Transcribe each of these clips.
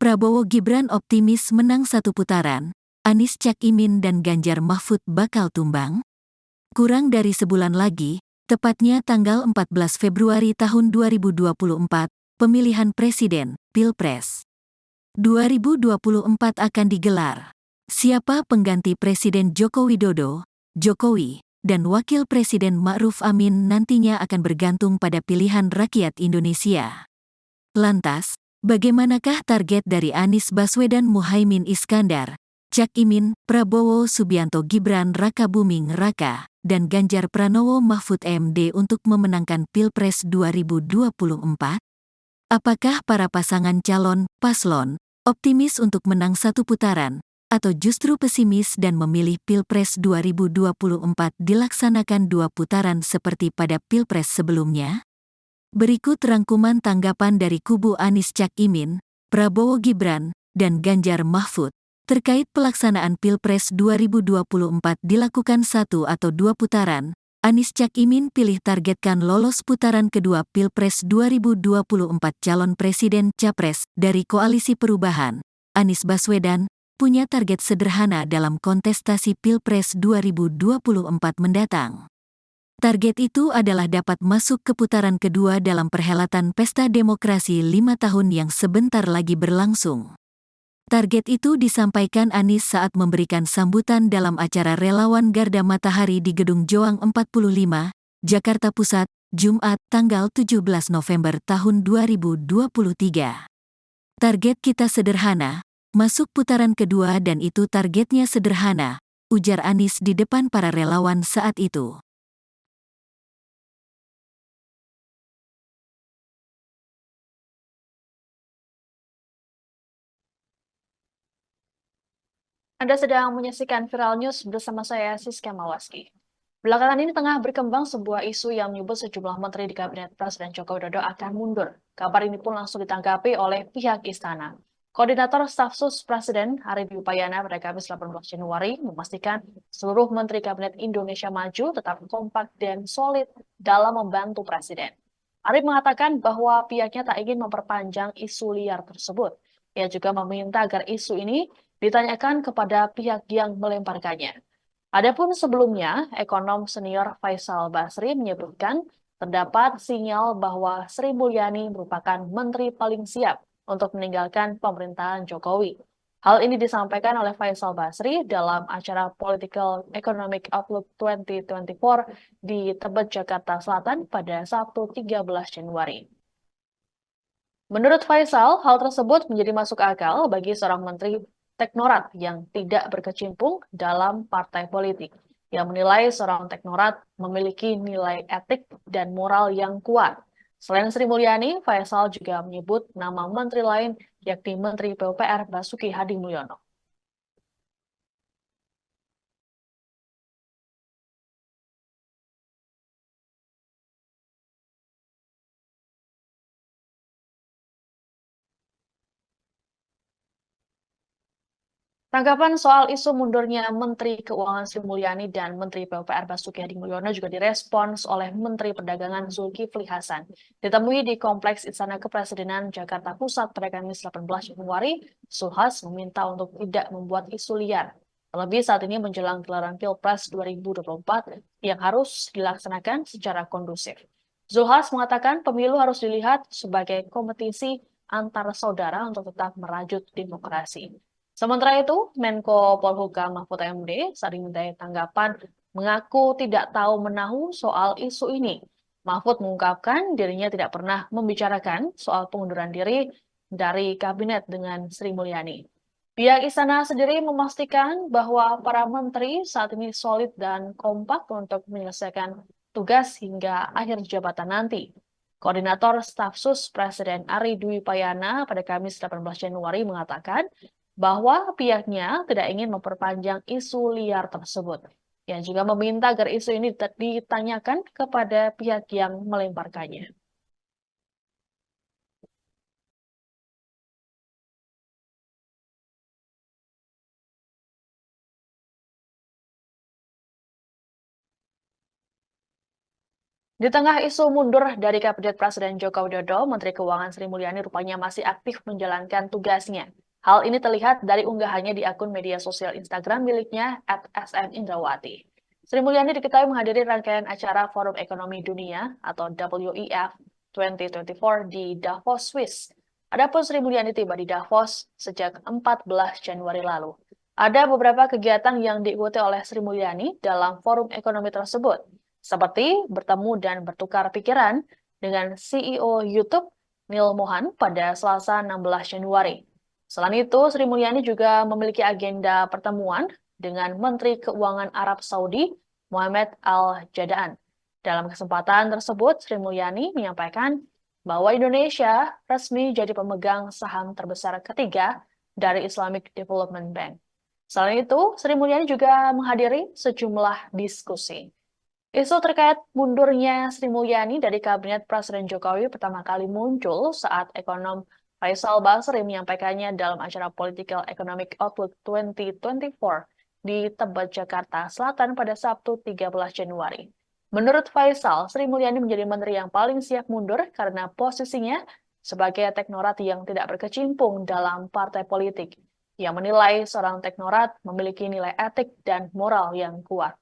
Prabowo Gibran optimis menang satu putaran, Anies Cak Imin dan Ganjar Mahfud bakal tumbang? Kurang dari sebulan lagi, tepatnya tanggal 14 Februari tahun 2024, pemilihan presiden, Pilpres 2024 akan digelar. Siapa pengganti Presiden Joko Widodo, Jokowi, dan Wakil Presiden Ma'ruf Amin nantinya akan bergantung pada pilihan rakyat Indonesia. Lantas, bagaimanakah target dari Anies Baswedan Muhaimin Iskandar, Cak Imin, Prabowo Subianto Gibran Rakabuming Raka, dan Ganjar Pranowo Mahfud MD untuk memenangkan Pilpres 2024? Apakah para pasangan calon, paslon, optimis untuk menang satu putaran, atau justru pesimis dan memilih Pilpres 2024 dilaksanakan dua putaran seperti pada Pilpres sebelumnya? Berikut rangkuman tanggapan dari kubu Anies Cak Imin, Prabowo Gibran, dan Ganjar Mahfud terkait pelaksanaan Pilpres 2024 dilakukan satu atau dua putaran. Anies Cak Imin pilih targetkan lolos putaran kedua Pilpres 2024 calon presiden capres dari Koalisi Perubahan. Anies Baswedan punya target sederhana dalam kontestasi Pilpres 2024 mendatang. Target itu adalah dapat masuk ke putaran kedua dalam perhelatan Pesta Demokrasi 5 tahun yang sebentar lagi berlangsung. Target itu disampaikan Anies saat memberikan sambutan dalam acara Relawan Garda Matahari di Gedung Joang 45, Jakarta Pusat, Jumat, tanggal 17 November tahun 2023. Target kita sederhana, masuk putaran kedua dan itu targetnya sederhana, ujar Anies di depan para relawan saat itu. Anda sedang menyaksikan Viral News bersama saya, Siska Mawaski. Belakangan ini tengah berkembang sebuah isu yang menyebut sejumlah menteri di Kabinet Presiden Joko Widodo akan mundur. Kabar ini pun langsung ditanggapi oleh pihak istana. Koordinator Staf Sus Presiden Ari Dwi Payana pada Kamis 18 Januari memastikan seluruh menteri Kabinet Indonesia Maju tetap kompak dan solid dalam membantu Presiden. Ari mengatakan bahwa pihaknya tak ingin memperpanjang isu liar tersebut. Ia juga meminta agar isu ini ditanyakan kepada pihak yang melemparkannya. Adapun sebelumnya, ekonom senior Faisal Basri menyebutkan terdapat sinyal bahwa Sri Mulyani merupakan menteri paling siap untuk meninggalkan pemerintahan Jokowi. Hal ini disampaikan oleh Faisal Basri dalam acara Political Economic Outlook 2024 di Tebet, Jakarta Selatan pada Sabtu 13 Januari. Menurut Faisal, hal tersebut menjadi masuk akal bagi seorang menteri teknokrat yang tidak berkecimpung dalam partai politik, yang menilai seorang teknokrat memiliki nilai etik dan moral yang kuat. Selain Sri Mulyani, Faisal juga menyebut nama menteri lain, yakni Menteri PUPR Basuki Hadi Mulyono. Tanggapan soal isu mundurnya Menteri Keuangan Sri Mulyani dan Menteri PUPR Basuki Hadi Mulyono juga direspons oleh Menteri Perdagangan Zulkifli Hasan. Ditemui di Kompleks Istana Kepresidenan Jakarta Pusat pada Kamis 18 Januari, Zulhas meminta untuk tidak membuat isu liar. Terlebih saat ini menjelang gelaran Pilpres 2024 yang harus dilaksanakan secara kondusif. Zulhas mengatakan pemilu harus dilihat sebagai kompetisi antar saudara untuk tetap merajut demokrasi. Sementara itu, Menko Polhukam Mahfud MD saat dimintai tanggapan mengaku tidak tahu menahu soal isu ini. Mahfud mengungkapkan dirinya tidak pernah membicarakan soal pengunduran diri dari kabinet dengan Sri Mulyani. Pihak istana sendiri memastikan bahwa para menteri saat ini solid dan kompak untuk menyelesaikan tugas hingga akhir jabatan nanti. Koordinator Staf Sus Presiden Ari Dwi Payana pada Kamis 18 Januari mengatakan bahwa pihaknya tidak ingin memperpanjang isu liar tersebut. Yang juga meminta agar isu ini ditanyakan kepada pihak yang melemparkannya. Di tengah isu mundur dari Kabinet Presiden Joko Widodo, Menteri Keuangan Sri Mulyani rupanya masih aktif menjalankan tugasnya. Hal ini terlihat dari unggahannya di akun media sosial Instagram miliknya @smindrawati. Sri Mulyani diketahui menghadiri rangkaian acara Forum Ekonomi Dunia atau WEF 2024 di Davos, Swiss. Adapun Sri Mulyani tiba di Davos sejak 14 Januari lalu. Ada beberapa kegiatan yang diikuti oleh Sri Mulyani dalam forum ekonomi tersebut, seperti bertemu dan bertukar pikiran dengan CEO YouTube Neil Mohan pada Selasa 16 Januari. Selain itu, Sri Mulyani juga memiliki agenda pertemuan dengan Menteri Keuangan Arab Saudi Mohammed Al-Jadaan. Dalam kesempatan tersebut, Sri Mulyani menyampaikan bahwa Indonesia resmi jadi pemegang saham terbesar ketiga dari Islamic Development Bank. Selain itu, Sri Mulyani juga menghadiri sejumlah diskusi. Isu terkait mundurnya Sri Mulyani dari Kabinet Presiden Jokowi pertama kali muncul saat ekonom Faisal Basri menyampaikannya dalam acara Political Economic Outlook 2024 di Tebet, Jakarta Selatan pada Sabtu 13 Januari. Menurut Faisal, Sri Mulyani menjadi menteri yang paling siap mundur karena posisinya sebagai teknokrat yang tidak berkecimpung dalam partai politik. Ia menilai seorang teknokrat memiliki nilai etik dan moral yang kuat.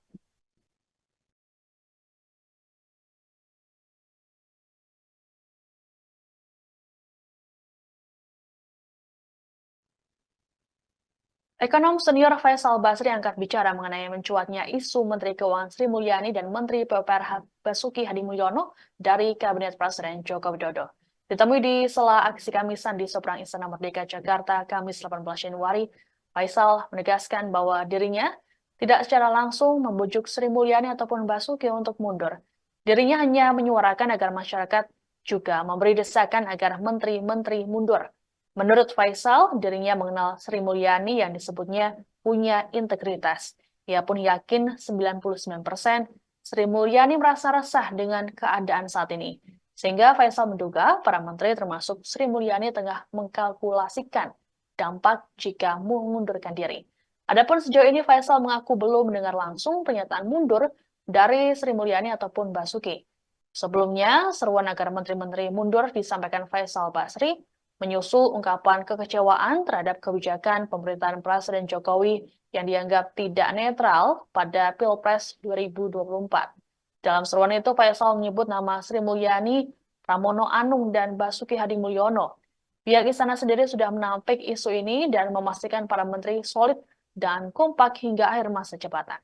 Ekonom senior Faisal Basri angkat bicara mengenai mencuatnya isu Menteri Keuangan Sri Mulyani dan Menteri PUPR Basuki Hadimulyono dari Kabinet Presiden Joko Widodo. Ditemui di sela aksi Kamisan di seberang Istana Merdeka Jakarta, Kamis 18 Januari, Faisal menegaskan bahwa dirinya tidak secara langsung membujuk Sri Mulyani ataupun Basuki untuk mundur. Dirinya hanya menyuarakan agar masyarakat juga memberi desakan agar menteri-menteri mundur. Menurut Faisal, dirinya mengenal Sri Mulyani yang disebutnya punya integritas. Ia pun yakin 99% Sri Mulyani merasa resah dengan keadaan saat ini. Sehingga Faisal menduga para menteri termasuk Sri Mulyani tengah mengkalkulasikan dampak jika mengundurkan diri. Adapun sejauh ini Faisal mengaku belum mendengar langsung pernyataan mundur dari Sri Mulyani ataupun Basuki. Sebelumnya, seruan agar menteri-menteri mundur disampaikan Faisal Basri menyusul ungkapan kekecewaan terhadap kebijakan pemerintahan Presiden Jokowi yang dianggap tidak netral pada Pilpres 2024. Dalam seruan itu, Faisal menyebut nama Sri Mulyani, Pramono Anung, dan Basuki Hadimulyono. Pihak istana sendiri sudah menampik isu ini dan memastikan para menteri solid dan kompak hingga akhir masa jabatan.